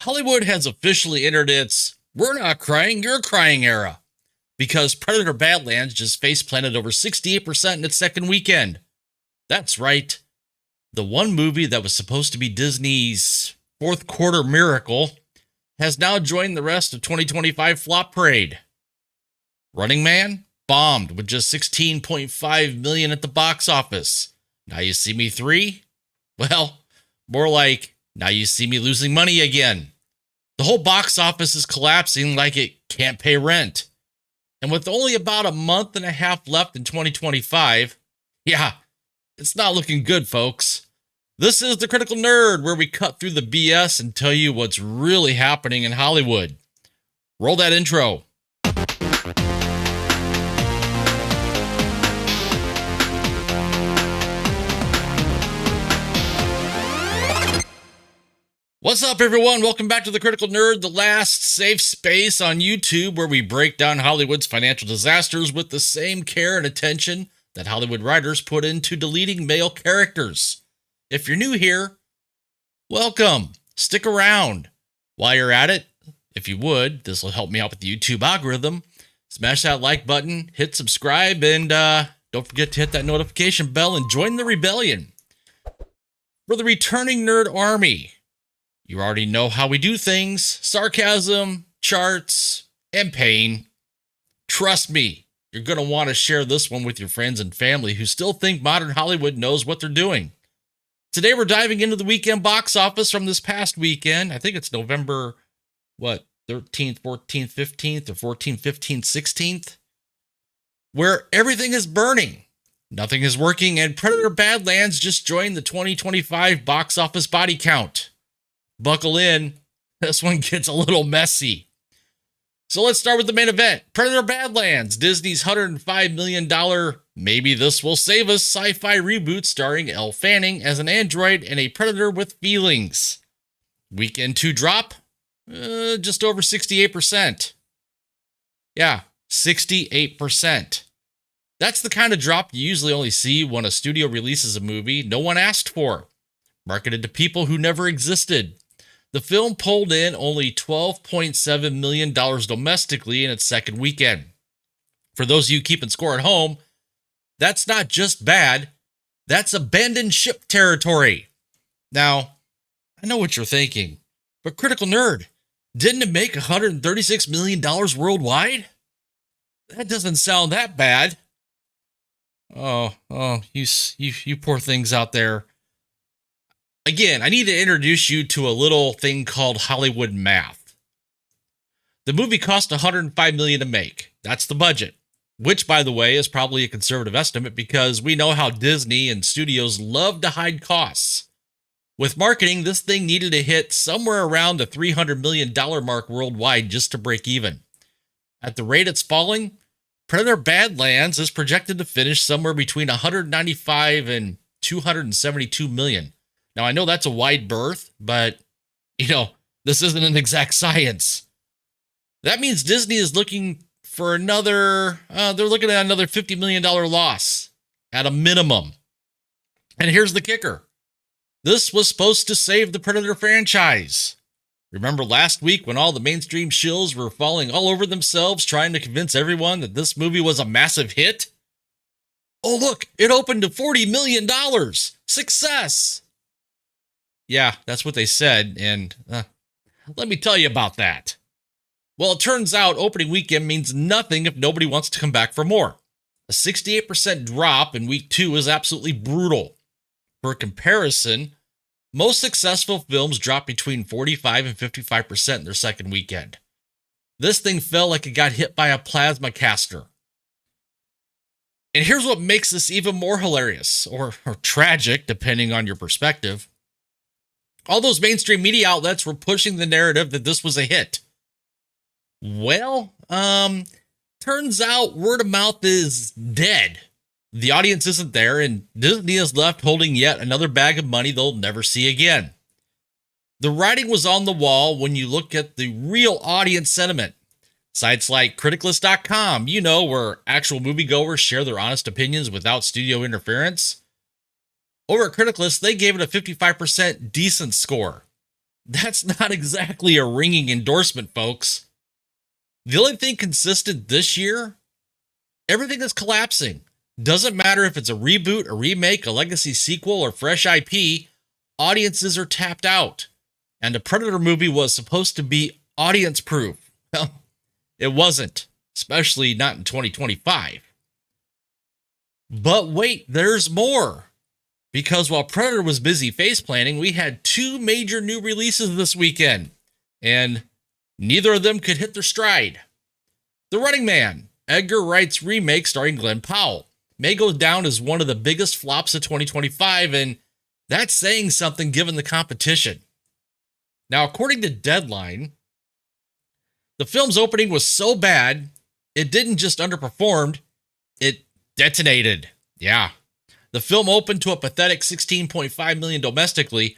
Hollywood has officially entered its "we're not crying, you're crying" era because Predator Badlands just face-planted over 68% in its second weekend. That's right. The one movie that was supposed to be Disney's fourth quarter miracle has now joined the rest of 2025 flop parade. Running Man bombed with just $16.5 million at the box office. Now You See Me 3? Well, more like Now You See Me losing money again. The whole box office is collapsing like it can't pay rent. And with only about a month and a half left in 2025, yeah, it's not looking good, folks. This is The Critical Nerd, where we cut through the BS and tell you what's really happening in Hollywood. Roll that intro. What's up, everyone? Welcome back to The Critical Nerd, the last safe space on YouTube where we break down Hollywood's financial disasters with the same care and attention that Hollywood writers put into deleting male characters. If you're new here, welcome. Stick around. While you're at it, if you would, this will help me out with the YouTube algorithm. Smash that like button, hit subscribe, and don't forget to hit that notification bell and join the rebellion. For the returning nerd army, you already know how we do things: sarcasm, charts, and pain. Trust me, you're going to want to share this one with your friends and family who still think modern Hollywood knows what they're doing. Today we're diving into the weekend box office from this past weekend. I think it's November, 13th, 14th, 15th, or 14th, 15th, 16th, where everything is burning. Nothing is working, and Predator Badlands just joined the 2025 box office body count. Buckle in, this one gets a little messy. So let's start with the main event. Predator Badlands, Disney's $105 million maybe this will save us sci-fi reboot starring Elle Fanning as an android and a predator with feelings. Weekend 2 drop, just over 68%. Yeah, 68%. That's the kind of drop you usually only see when a studio releases a movie no one asked for, marketed to people who never existed. The film pulled in only $12.7 million domestically in its second weekend. For those of you keeping score at home, that's not just bad, that's abandoned ship territory. Now, I know what you're thinking, but Critical Nerd, didn't it make $136 million worldwide? That doesn't sound that bad. Oh, you poor things out there. Again, I need to introduce you to a little thing called Hollywood math. The movie cost $105 million to make. That's the budget, which, by the way, is probably a conservative estimate because we know how Disney and studios love to hide costs. With marketing, this thing needed to hit somewhere around the $300 million mark worldwide just to break even. At the rate it's falling, Predator Badlands is projected to finish somewhere between $195 and $272 million. Now, I know that's a wide berth, but, this isn't an exact science. That means Disney is looking for they're looking at another $50 million loss at a minimum. And here's the kicker. This was supposed to save the Predator franchise. Remember last week when all the mainstream shills were falling all over themselves trying to convince everyone that this movie was a massive hit? Oh, look, it opened to $40 million. Success! Yeah, that's what they said, and let me tell you about that. Well, it turns out opening weekend means nothing if nobody wants to come back for more. A 68% drop in week 2 is absolutely brutal. For comparison, most successful films drop between 45 and 55% in their second weekend. This thing felt like it got hit by a plasma caster. And here's what makes this even more hilarious, or tragic, depending on your perspective. All those mainstream media outlets were pushing the narrative that this was a hit. Well, turns out word of mouth is dead. The audience isn't there, and Disney is left holding yet another bag of money they'll never see again. The writing was on the wall when you look at the real audience sentiment. Sites like Criticalist.com, where actual moviegoers share their honest opinions without studio interference. Over at Criticalist, they gave it a 55% decent score. That's not exactly a ringing endorsement, folks. The only thing consistent this year, everything is collapsing. Doesn't matter if it's a reboot, a remake, a legacy sequel, or fresh IP, audiences are tapped out. And the Predator movie was supposed to be audience proof. Well, it wasn't, especially not in 2025. But wait, there's more. Because while Predator was busy face planting, we had two major new releases this weekend, and neither of them could hit their stride. The Running Man, Edgar Wright's remake starring Glenn Powell, may go down as one of the biggest flops of 2025, and that's saying something given the competition. Now, according to Deadline, the film's opening was so bad, it didn't just underperform, it detonated. Yeah. The film opened to a pathetic $16.5 million domestically.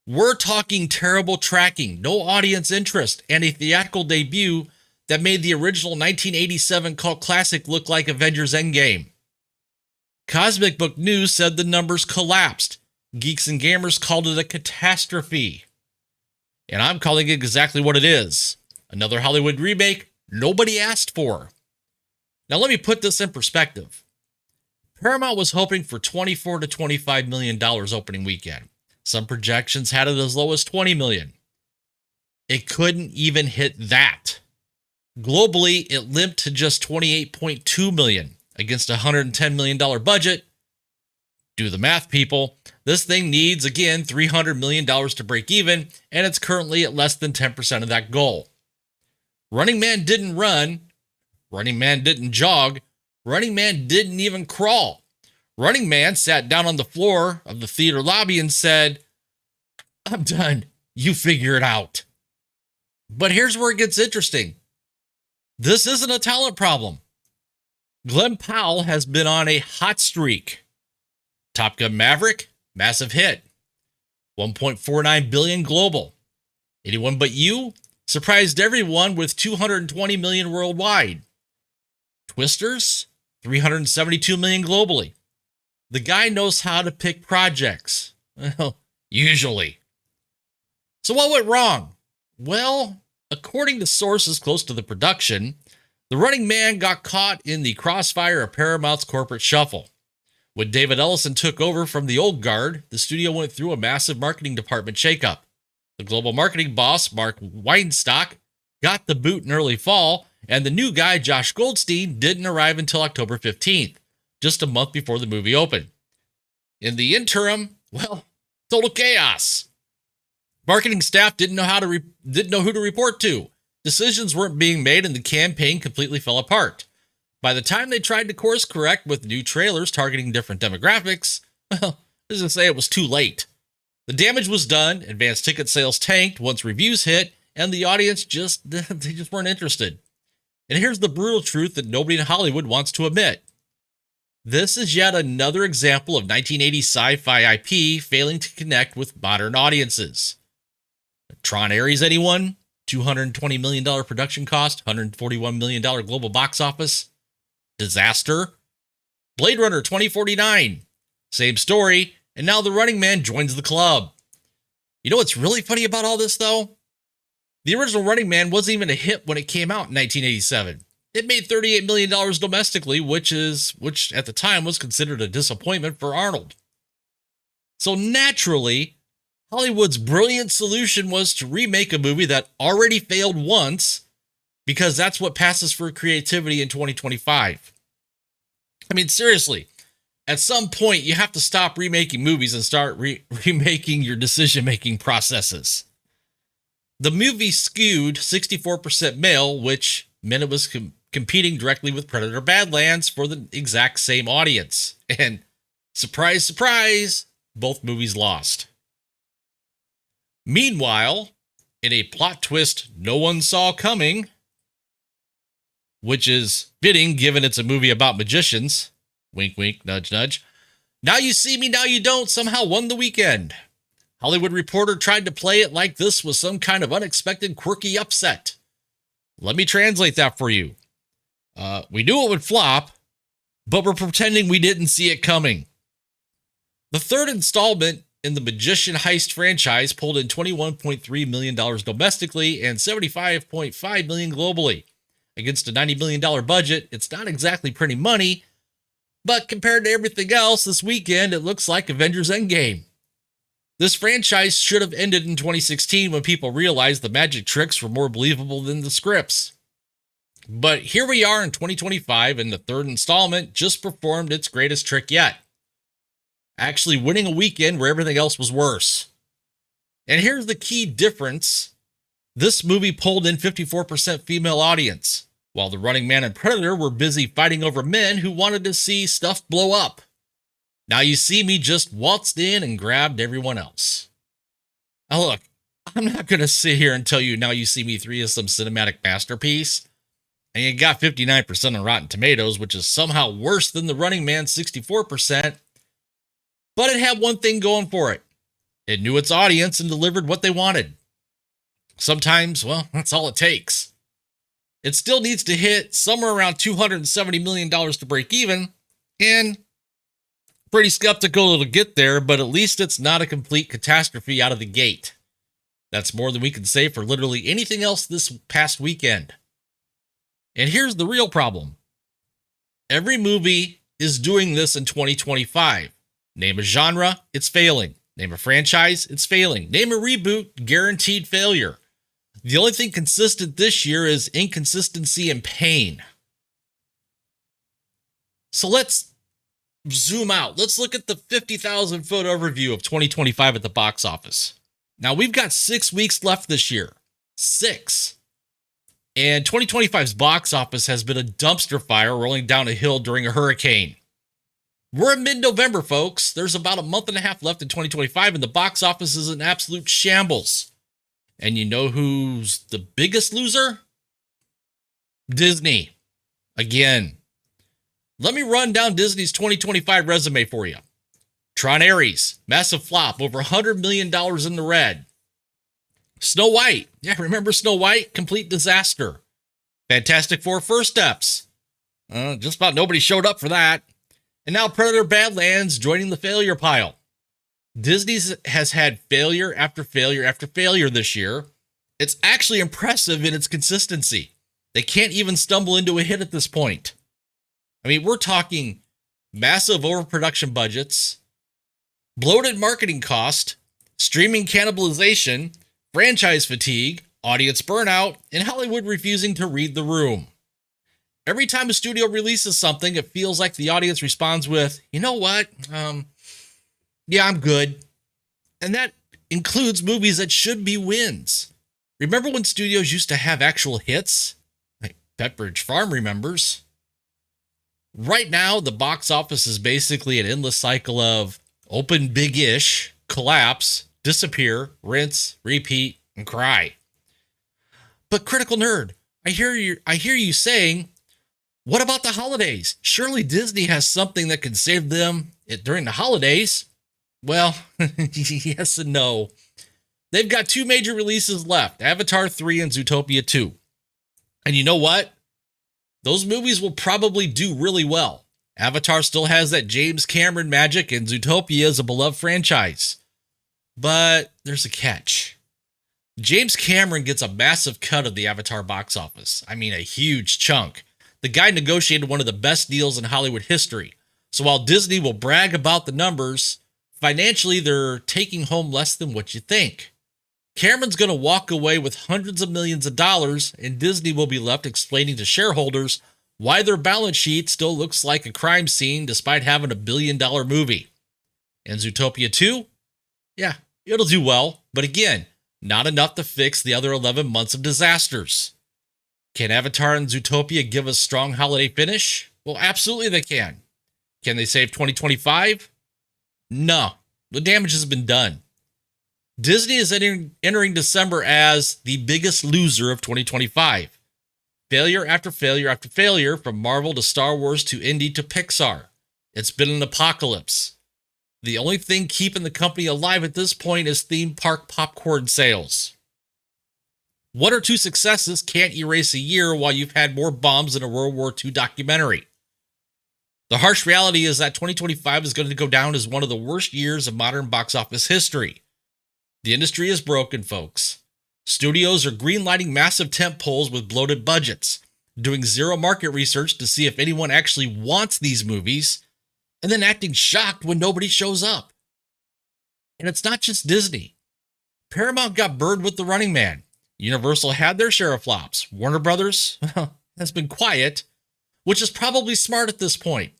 We're talking terrible tracking, no audience interest, and a theatrical debut that made the original 1987 cult classic look like Avengers Endgame. Cosmic Book News said the numbers collapsed. Geeks and Gamers called it a catastrophe. And I'm calling it exactly what it is. Another Hollywood remake nobody asked for. Now let me put this in perspective. Paramount was hoping for $24 to $25 million opening weekend. Some projections had it as low as $20 million. It couldn't even hit that. Globally, it limped to just $28.2 million against a $110 million budget. Do the math, people. This thing needs, again, $300 million to break even, and it's currently at less than 10% of that goal. Running Man didn't run. Running Man didn't jog. Running Man didn't even crawl. Running Man sat down on the floor of the theater lobby and said, "I'm done. You figure it out." But here's where it gets interesting. This isn't a talent problem. Glenn Powell has been on a hot streak. Top Gun Maverick, massive hit. $1.49 billion global. Anyone But You surprised everyone with $220 million worldwide. Twisters, $372 million globally. The guy knows how to pick projects. Well, usually. So what went wrong? Well, according to sources close to the production, The Running Man got caught in the crossfire of Paramount's corporate shuffle. When David Ellison took over from the old guard, the studio went through a massive marketing department shakeup. The global marketing boss, Mark Weinstock, got the boot in early fall, and the new guy, Josh Goldstein, didn't arrive until October 15th, just a month before the movie opened. In the interim, well, total chaos. Marketing staff didn't know who to report to. Decisions weren't being made, and the campaign completely fell apart. By the time they tried to course correct with new trailers targeting different demographics, well, let's just say it was too late. The damage was done, advanced ticket sales tanked once reviews hit, and the audience they just weren't interested. And here's the brutal truth that nobody in Hollywood wants to admit. This is yet another example of 1980s sci-fi IP failing to connect with modern audiences. Tron Ares, anyone? $220 million production cost, $141 million global box office. Disaster. Blade Runner 2049. Same story, and now The Running Man joins the club. You know what's really funny about all this, though? The original Running Man wasn't even a hit when it came out in 1987. It made $38 million domestically, which at the time was considered a disappointment for Arnold. So naturally, Hollywood's brilliant solution was to remake a movie that already failed once, because that's what passes for creativity in 2025. I mean, seriously, at some point you have to stop remaking movies and start remaking your decision-making processes. The movie skewed 64% male, which meant it was competing directly with Predator Badlands for the exact same audience. And surprise, surprise, both movies lost. Meanwhile, in a plot twist no one saw coming, which is fitting given it's a movie about magicians, wink, wink, nudge, nudge, Now You See Me, Now You Don't somehow won the weekend. Hollywood Reporter tried to play it like this was some kind of unexpected, quirky upset. Let me translate that for you. We knew it would flop, but we're pretending we didn't see it coming. The third installment in the Magician Heist franchise pulled in $21.3 million domestically and $75.5 million globally. Against a $90 million budget, it's not exactly pretty money, but compared to everything else this weekend, it looks like Avengers Endgame. This franchise should have ended in 2016 when people realized the magic tricks were more believable than the scripts. But here we are in 2025, and the third installment just performed its greatest trick yet, actually winning a weekend where everything else was worse. And here's the key difference. This movie pulled in 54% female audience, while The Running Man and Predator were busy fighting over men who wanted to see stuff blow up. Now You See Me just waltzed in and grabbed everyone else. Now look, I'm not going to sit here and tell you Now You See Me 3 is some cinematic masterpiece. And it got 59% on Rotten Tomatoes, which is somehow worse than The Running Man's 64%. But it had one thing going for it. It knew its audience and delivered what they wanted. Sometimes, well, that's all it takes. It still needs to hit somewhere around $270 million to break even, and pretty skeptical it'll get there, but at least it's not a complete catastrophe out of the gate. That's more than we can say for literally anything else this past weekend. And here's the real problem. Every movie is doing this in 2025. Name a genre, it's failing. Name a franchise, it's failing. Name a reboot, guaranteed failure. The only thing consistent this year is inconsistency and pain. So let's zoom out. Let's look at the 50,000 foot overview of 2025 at the box office. Now we've got 6 weeks left this year. 6. And 2025's box office has been a dumpster fire rolling down a hill during a hurricane. We're in mid-November, folks. There's about a month and a half left in 2025, and the box office is an absolute shambles. And you know who's the biggest loser? Disney. Again. Let me run down Disney's 2025 resume for you. Tron Ares, massive flop, over $100 million in the red. Snow White. Yeah, remember Snow White? Complete disaster. Fantastic Four First Steps. Just about nobody showed up for that. And now Predator Badlands joining the failure pile. Disney has had failure after failure after failure this year. It's actually impressive in its consistency. They can't even stumble into a hit at this point. I mean, we're talking massive overproduction budgets, bloated marketing cost, streaming cannibalization, franchise fatigue, audience burnout, and Hollywood refusing to read the room. Every time a studio releases something, it feels like the audience responds with, you know what? Yeah, I'm good. And that includes movies that should be wins. Remember when studios used to have actual hits? Like Pepperidge Farm remembers. Right now, the box office is basically an endless cycle of open big-ish, collapse, disappear, rinse, repeat, and cry. But Critical Nerd, I hear you saying, what about the holidays? Surely Disney has something that can save them during the holidays. Well, yes and no. They've got 2 major releases left, Avatar 3 and Zootopia 2. And you know what? Those movies will probably do really well. Avatar still has that James Cameron magic, and Zootopia is a beloved franchise. But there's a catch. James Cameron gets a massive cut of the Avatar box office. I mean, a huge chunk. The guy negotiated one of the best deals in Hollywood history. So while Disney will brag about the numbers, financially they're taking home less than what you think. Cameron's going to walk away with hundreds of millions of dollars, and Disney will be left explaining to shareholders why their balance sheet still looks like a crime scene despite having a $1 billion movie. And Zootopia 2? Yeah, it'll do well, but again, not enough to fix the other 11 months of disasters. Can Avatar and Zootopia give a strong holiday finish? Well, absolutely they can. Can they save 2025? No, the damage has been done. Disney is entering December as the biggest loser of 2025. Failure after failure after failure, from Marvel to Star Wars to Indy to Pixar. It's been an apocalypse. The only thing keeping the company alive at this point is theme park popcorn sales. 1 or 2 successes can't erase a year while you've had more bombs than a World War II documentary. The harsh reality is that 2025 is going to go down as one of the worst years of modern box office history. The industry is broken, folks. Studios are greenlighting massive tentpoles with bloated budgets, doing zero market research to see if anyone actually wants these movies, and then acting shocked when nobody shows up. And it's not just Disney. Paramount got burned with The Running Man. Universal had their share of flops. Warner Brothers has been quiet, which is probably smart at this point.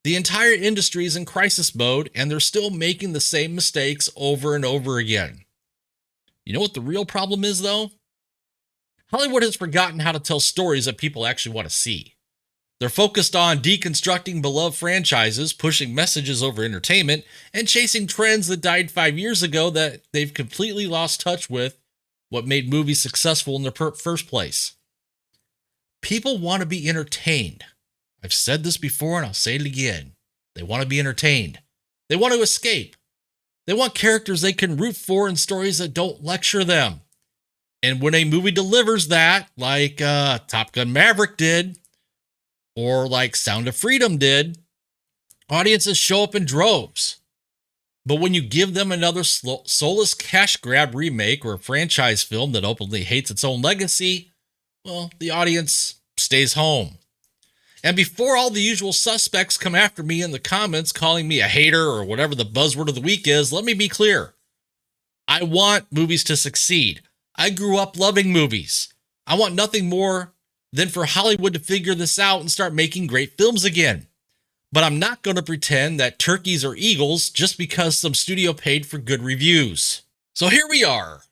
The entire industry is in crisis mode, and they're still making the same mistakes over and over again. You know what the real problem is, though? Hollywood has forgotten how to tell stories that people actually want to see. They're focused on deconstructing beloved franchises, pushing messages over entertainment, and chasing trends that died 5 years ago that they've completely lost touch with what made movies successful in the first place. People want to be entertained. I've said this before and I'll say it again. They want to be entertained. They want to escape. They want characters they can root for and stories that don't lecture them. And when a movie delivers that, like Top Gun Maverick did, or like Sound of Freedom did, audiences show up in droves. But when you give them another soulless cash grab remake or a franchise film that openly hates its own legacy, well, the audience stays home. And before all the usual suspects come after me in the comments calling me a hater or whatever the buzzword of the week is, let me be clear. I want movies to succeed. I grew up loving movies. I want nothing more than for Hollywood to figure this out and start making great films again. But I'm not going to pretend that turkeys are eagles just because some studio paid for good reviews. So here we are.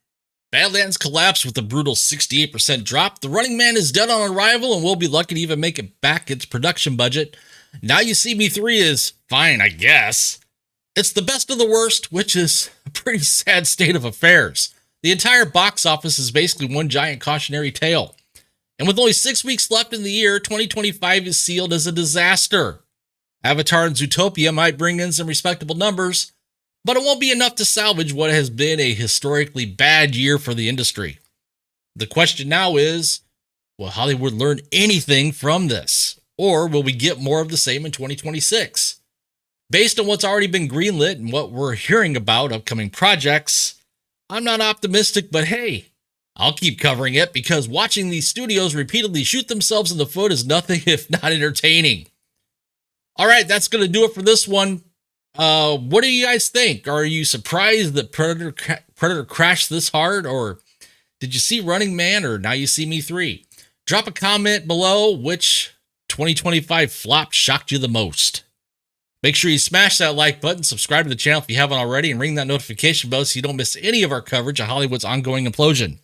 Badlands collapsed with a brutal 68% drop. The Running Man is dead on arrival and will be lucky to even make it back its production budget. Now You See Me 3 is fine, I guess. It's the best of the worst, which is a pretty sad state of affairs. The entire box office is basically one giant cautionary tale. And with only 6 weeks left in the year, 2025 is sealed as a disaster. Avatar and Zootopia might bring in some respectable numbers, but it won't be enough to salvage what has been a historically bad year for the industry. The question now is, will Hollywood learn anything from this? Or will we get more of the same in 2026? Based on what's already been greenlit and what we're hearing about upcoming projects, I'm not optimistic, but hey, I'll keep covering it because watching these studios repeatedly shoot themselves in the foot is nothing if not entertaining. All right, that's going to do it for this one. What do you guys think? Are you surprised that Predator crashed this hard? Or did you see Running Man or Now You See Me 3? Drop a comment below which 2025 flop shocked you the most. Make sure you smash that like button, subscribe to the channel if you haven't already, and ring that notification bell so you don't miss any of our coverage of Hollywood's ongoing implosion.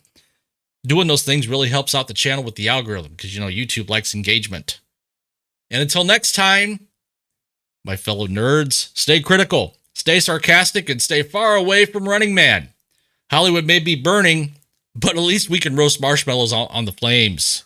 Doing those things really helps out the channel with the algorithm because, you know, YouTube likes engagement. And until next time, my fellow nerds, stay critical, stay sarcastic, and stay far away from Running Man. Hollywood may be burning, but at least we can roast marshmallows on the flames.